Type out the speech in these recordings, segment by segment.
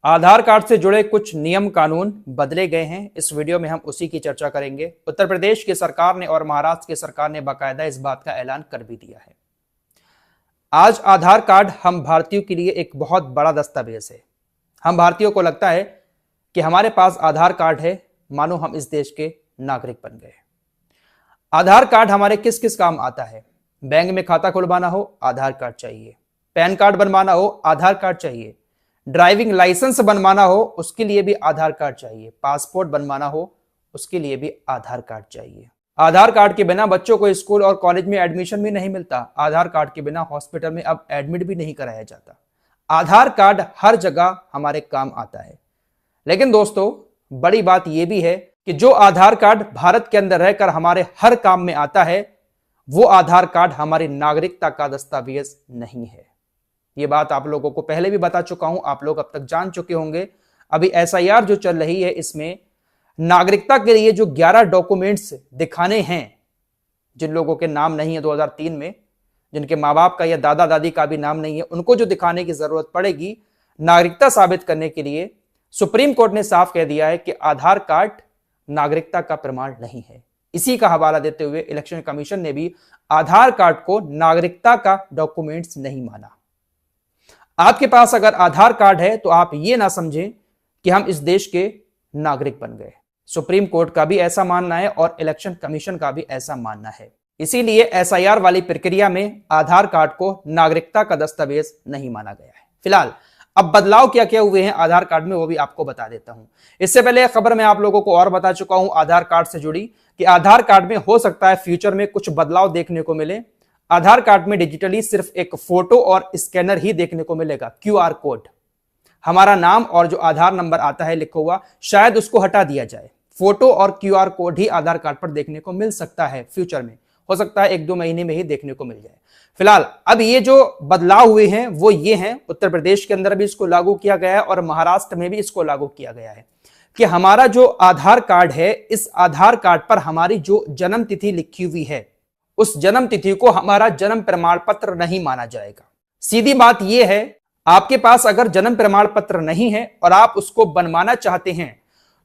आधार card से जुड़े कुछ नियम कानून बदले गए हैं। इस वीडियो में हम उसी की चर्चा करेंगे। उत्तर प्रदेश की सरकार ने और महाराष्ट्र की सरकार ने बाकायदा इस बात का ऐलान कर भी दिया है। आज आधार कार्ड हम भारतीयों के लिए एक बहुत बड़ा दस्तावेज है। हम भारतीयों को लगता है कि हमारे पास आधार कार्ड है, मानो हम इस देश के नागरिक बन गए। आधार कार्ड हमारे किस किस काम आता है? बैंक में खाता खुलवाना हो, आधार कार्ड चाहिए। पैन कार्ड बनवाना हो, आधार कार्ड चाहिए। ड्राइविंग लाइसेंस बनवाना हो, उसके लिए भी आधार कार्ड चाहिए। पासपोर्ट बनवाना हो, उसके लिए भी आधार कार्ड चाहिए। आधार कार्ड के बिना बच्चों को स्कूल और कॉलेज में एडमिशन भी नहीं मिलता। आधार कार्ड के बिना हॉस्पिटल में अब एडमिट भी नहीं कराया जाता। आधार कार्ड हर जगह हमारे काम आता है। लेकिन दोस्तों, बड़ी बात यह भी है कि जो आधार कार्ड भारत के अंदर रहकर हमारे हर काम में आता है, वो आधार कार्ड हमारी नागरिकता का दस्तावेज नहीं है। ये बात आप लोगों को पहले भी बता चुका हूं, आप लोग अब तक जान चुके होंगे। अभी एसआईआर जो चल रही है, इसमें नागरिकता के लिए जो 11 डॉक्यूमेंट्स दिखाने हैं, जिन लोगों के नाम नहीं है 2003 में, जिनके माँ बाप का या दादा दादी का भी नाम नहीं है, उनको जो दिखाने की जरूरत पड़ेगी नागरिकता साबित करने के लिए, सुप्रीम कोर्ट ने साफ कह दिया है कि आधार कार्ड नागरिकता का प्रमाण नहीं है। इसी का हवाला देते हुए इलेक्शन कमीशन ने भी आधार कार्ड को नागरिकता का डॉक्यूमेंट्स नहीं माना। आपके पास अगर आधार कार्ड है तो आप ये ना समझें कि हम इस देश के नागरिक बन गए। सुप्रीम कोर्ट का भी ऐसा मानना है और इलेक्शन कमीशन का भी ऐसा मानना है। इसीलिए एसआईआर वाली प्रक्रिया में आधार कार्ड को नागरिकता का दस्तावेज नहीं माना गया है। फिलहाल अब बदलाव क्या क्या हुए हैं आधार कार्ड में, वो भी आपको बता देता हूं। इससे पहले खबर मैं आप लोगों को और बता चुका हूं आधार कार्ड से जुड़ी कि आधार कार्ड में हो सकता है फ्यूचर में कुछ बदलाव देखने को मिले। आधार कार्ड में डिजिटली सिर्फ एक फोटो और स्कैनर ही देखने को मिलेगा। क्यूआर कोड, हमारा नाम और जो आधार नंबर आता है लिखा हुआ, शायद उसको हटा दिया जाए। फोटो और क्यूआर कोड ही आधार कार्ड पर देखने को मिल सकता है फ्यूचर में, हो सकता है 1-2 महीने में ही देखने को मिल जाए। फिलहाल अब ये जो बदलाव हुए हैं वो ये हैं, उत्तर प्रदेश के अंदर भी इसको लागू किया गया है और महाराष्ट्र में भी इसको लागू किया गया है कि हमारा जो आधार कार्ड है, इस आधार कार्ड पर हमारी जो जन्म तिथि लिखी हुई है, उस जन्म तिथि को हमारा जन्म प्रमाण पत्र नहीं माना जाएगा। सीधी बात यह है, आपके पास अगर जन्म प्रमाण पत्र नहीं है और आप उसको बनवाना चाहते हैं,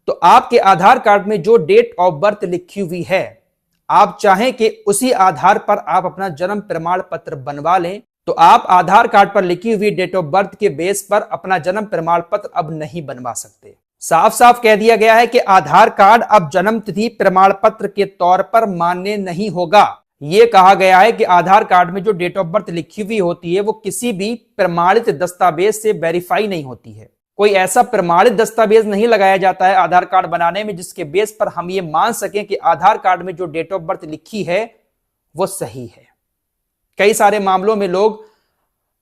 तो आपके आधार कार्ड में जो डेट ऑफ बर्थ लिखी हुई है, आप चाहें कि उसी आधार पर आप अपना जन्म प्रमाण पत्र बनवा लें, तो आप आधार कार्ड पर लिखी हुई डेट ऑफ बर्थ के बेस पर अपना जन्म प्रमाण पत्र अब नहीं बनवा सकते। साफ साफ कह दिया गया है कि आधार कार्ड अब जन्म तिथि प्रमाण पत्र के तौर पर मान्य नहीं होगा। यह कहा गया है कि आधार कार्ड में जो डेट ऑफ बर्थ लिखी हुई होती है वो किसी भी प्रमाणित दस्तावेज से वेरीफाई नहीं होती है। कोई ऐसा प्रमाणित दस्तावेज नहीं लगाया जाता है आधार कार्ड बनाने में जिसके बेस पर हम ये मान सकें कि आधार कार्ड में जो डेट ऑफ बर्थ लिखी है वो सही है। कई सारे मामलों में लोग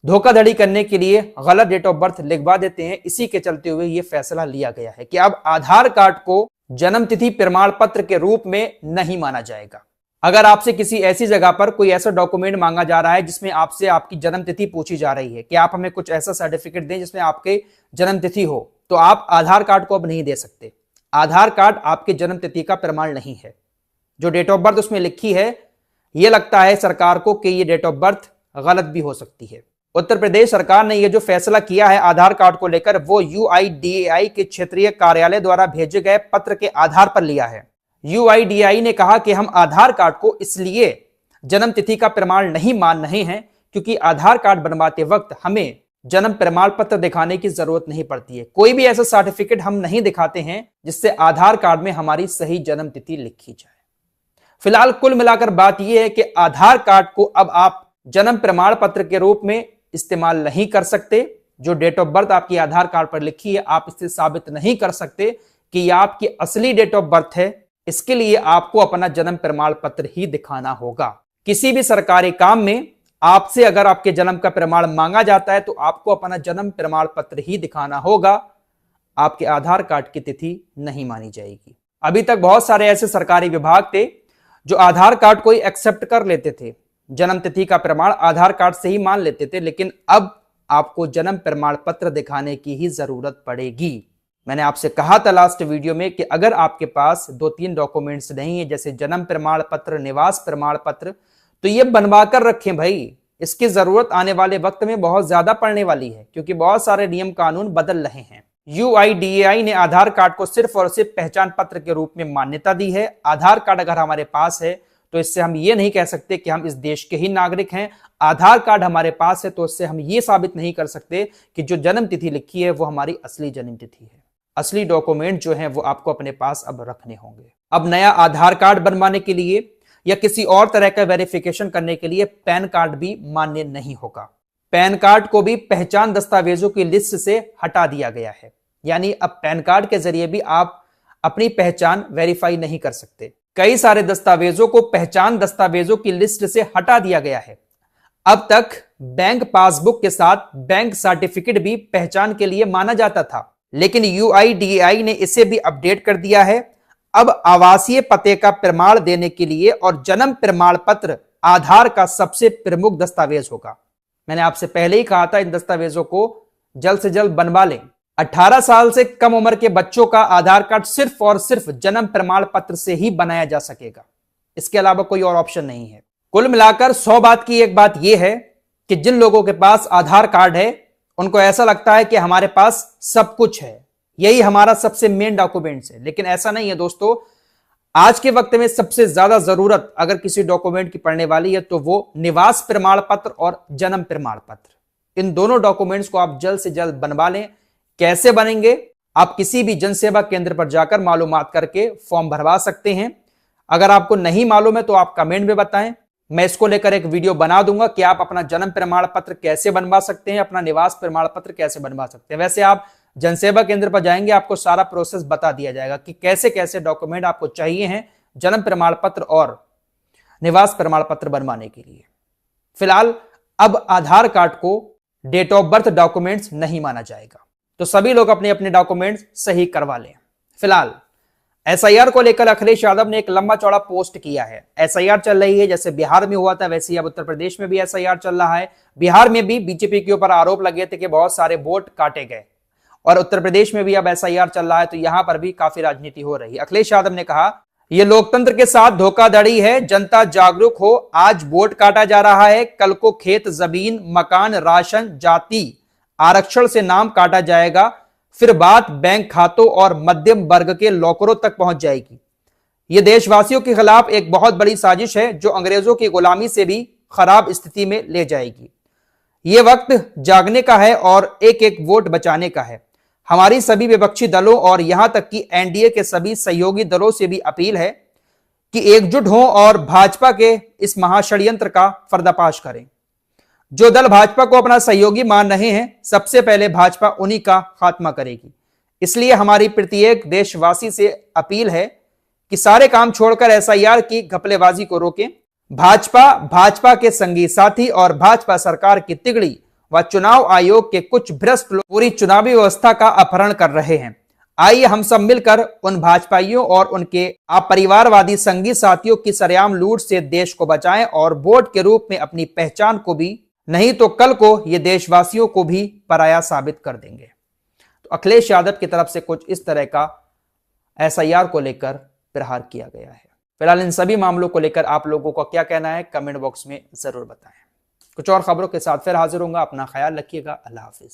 धोखाधड़ी करने के लिए गलत डेट ऑफ बर्थ लिखवा देते हैं। इसी के चलते हुए यह फैसला लिया गया है कि अब आधार कार्ड को जन्म तिथि प्रमाण पत्र के रूप में नहीं माना जाएगा। अगर आपसे किसी ऐसी जगह पर कोई ऐसा डॉक्यूमेंट मांगा जा रहा है जिसमें आपसे आपकी जन्म तिथि पूछी जा रही है कि आप हमें कुछ ऐसा सर्टिफिकेट दें जिसमें आपके जन्म तिथि हो, तो आप आधार कार्ड को अब नहीं दे सकते। आधार कार्ड आपके जन्म तिथि का प्रमाण नहीं है। जो डेट ऑफ बर्थ उसमें लिखी है, यह लगता है सरकार को कि यह डेट ऑफ बर्थ गलत भी हो सकती है। उत्तर प्रदेश सरकार ने यह जो फैसला किया है आधार कार्ड को लेकर, वो यूआईडीएआई के क्षेत्रीय कार्यालय द्वारा भेजे गए पत्र के आधार पर लिया है। यूआईडीएआई ने कहा कि हम आधार कार्ड को इसलिए जन्म तिथि का प्रमाण नहीं मान रहे हैं क्योंकि आधार कार्ड बनवाते वक्त हमें जन्म प्रमाण पत्र दिखाने की जरूरत नहीं पड़ती है। कोई भी ऐसा सर्टिफिकेट हम नहीं दिखाते हैं जिससे आधार कार्ड में हमारी सही जन्म तिथि लिखी जाए। फिलहाल कुल मिलाकर बात यह है कि आधार कार्ड को अब आप जन्म प्रमाण पत्र के रूप में इस्तेमाल नहीं कर सकते। जो डेट ऑफ बर्थ आपकी आधार कार्ड पर लिखी है, आप इससे साबित नहीं कर सकते कि यह आपकी असली डेट ऑफ बर्थ है। इसके लिए आपको अपना जन्म प्रमाण पत्र ही दिखाना होगा। किसी भी सरकारी काम में आपसे अगर आपके जन्म का प्रमाण मांगा जाता है तो आपको अपना जन्म प्रमाण पत्र ही दिखाना होगा। आपके आधार कार्ड की तिथि नहीं मानी जाएगी। अभी तक बहुत सारे ऐसे सरकारी विभाग थे जो आधार कार्ड को ही एक्सेप्ट कर लेते थे, जन्म तिथि का प्रमाण आधार कार्ड से ही मान लेते थे, लेकिन अब आपको जन्म प्रमाण पत्र दिखाने की ही जरूरत पड़ेगी। मैंने आपसे कहा था लास्ट वीडियो में कि अगर आपके पास 2-3 डॉक्यूमेंट्स नहीं है, जैसे जन्म प्रमाण पत्र, निवास प्रमाण पत्र, तो ये बनवा कर रखें भाई। इसकी जरूरत आने वाले वक्त में बहुत ज्यादा पड़ने वाली है क्योंकि बहुत सारे नियम कानून बदल रहे हैं। UIDAI ने आधार कार्ड को सिर्फ और सिर्फ पहचान पत्र के रूप में मान्यता दी है। आधार कार्ड अगर हमारे पास है तो इससे हम ये नहीं कह सकते कि हम इस देश के ही नागरिक हैं। आधार कार्ड हमारे पास है तो इससे हम ये साबित नहीं कर सकते कि जो जन्म तिथि लिखी है वो हमारी असली जन्म तिथि है। असली डॉक्यूमेंट जो है वो आपको अपने पास अब रखने होंगे। अब नया आधार कार्ड बनवाने के लिए या किसी और तरह का वेरिफिकेशन करने के लिए पैन कार्ड भी मान्य नहीं होगा। पैन कार्ड को भी पहचान दस्तावेजों की लिस्ट से हटा दिया गया है, यानी अब पैन कार्ड के जरिए भी आप अपनी पहचान वेरीफाई नहीं कर सकते। कई सारे दस्तावेजों को पहचान दस्तावेजों की लिस्ट से हटा दिया गया है। अब तक बैंक पासबुक के साथ बैंक सर्टिफिकेट भी पहचान के लिए माना जाता था, लेकिन UIDAI ने इसे भी अपडेट कर दिया है। अब आवासीय पते का प्रमाण देने के लिए और जन्म प्रमाण पत्र आधार का सबसे प्रमुख दस्तावेज होगा। मैंने आपसे पहले ही कहा था इन दस्तावेजों को जल्द से जल्द बनवा लें। 18 साल से कम उम्र के बच्चों का आधार कार्ड सिर्फ और सिर्फ जन्म प्रमाण पत्र से ही बनाया जा सकेगा, इसके अलावा कोई और ऑप्शन नहीं है। कुल मिलाकर 100 बात की एक बात यह है कि जिन लोगों के पास आधार कार्ड है उनको ऐसा लगता है कि हमारे पास सब कुछ है, यही हमारा सबसे मेन डॉक्यूमेंट्स है, लेकिन ऐसा नहीं है दोस्तों। आज के वक्त में सबसे ज्यादा जरूरत अगर किसी डॉक्यूमेंट की पड़ने वाली है तो वो निवास प्रमाण पत्र और जन्म प्रमाण पत्र। इन दोनों डॉक्यूमेंट्स को आप जल्द से जल्द बनवा लें। कैसे बनेंगे? आप किसी भी जनसेवा केंद्र पर जाकर मालूमात करके फॉर्म भरवा सकते हैं। अगर आपको नहीं मालूम है तो आप कमेंट में बताएं, मैं इसको लेकर एक वीडियो बना दूंगा कि आप अपना जन्म प्रमाण पत्र कैसे बनवा सकते हैं, अपना निवास प्रमाण पत्र कैसे बनवा सकते हैं। वैसे आप जनसेवा केंद्र पर जाएंगे, आपको सारा प्रोसेस बता दिया जाएगा कि कैसे कैसे डॉक्यूमेंट आपको चाहिए हैं जन्म प्रमाण पत्र और निवास प्रमाण पत्र बनवाने के लिए। फिलहाल अब आधार कार्ड को डेट ऑफ बर्थ डॉक्यूमेंट्स नहीं माना जाएगा, तो सभी लोग अपने अपने डॉक्यूमेंट्स सही करवा लें। फिलहाल SIR को लेकर अखिलेश यादव ने एक लंबा चौड़ा पोस्ट किया है। SIR चल रही है, जैसे बिहार में हुआ था वैसे ही अब उत्तर प्रदेश में भी SIR चल रहा है। बिहार में भी बीजेपी के ऊपर आरोप लगे थे कि बहुत सारे वोट काटे गए, और उत्तर प्रदेश में भी अब SIR चल रहा है, तो यहां पर भी काफी राजनीति हो रही है। अखिलेश यादव ने कहा, यह लोकतंत्र के साथ धोखाधड़ी है, जनता जागरूक हो। आज वोट काटा जा रहा है, कल को खेत, जमीन, मकान, राशन, जाति आरक्षण से नाम काटा जाएगा, फिर बात बैंक खातों और मध्यम वर्ग के लॉकरों तक पहुंच जाएगी। यह देशवासियों के खिलाफ एक बहुत बड़ी साजिश है जो अंग्रेजों की गुलामी से भी खराब स्थिति में ले जाएगी। यह वक्त जागने का है और एक एक वोट बचाने का है। हमारी सभी विपक्षी दलों और यहां तक कि NDA के सभी सहयोगी दलों से भी अपील है कि एकजुट हों और भाजपा के इस महाषड्यंत्र का पर्दाफाश करें। जो दल भाजपा को अपना सहयोगी मान रहे हैं, सबसे पहले भाजपा उन्हीं का खात्मा करेगी। इसलिए हमारी प्रत्येक देशवासी से अपील है कि सारे काम छोड़कर SIR की घपलेबाजी को रोकें। भाजपा के संगी साथी और भाजपा सरकार की तिगड़ी व चुनाव आयोग के कुछ भ्रष्ट लोग पूरी चुनावी व्यवस्था का अपहरण कर रहे हैं। आइए हम सब मिलकर उन भाजपाइयों और उनके अपरिवारवादी संगी साथियों की सरेआम लूट से देश को बचाएं और वोट के रूप में अपनी पहचान को भी, नहीं तो कल को ये देशवासियों को भी पराया साबित कर देंगे। तो अखिलेश यादव की तरफ से कुछ इस तरह का SIR को लेकर प्रहार किया गया है। फिलहाल इन सभी मामलों को लेकर आप लोगों का क्या कहना है कमेंट बॉक्स में जरूर बताएं। कुछ और खबरों के साथ फिर हाजिर होऊंगा। अपना ख्याल रखिएगा। अल्लाह हाफिज।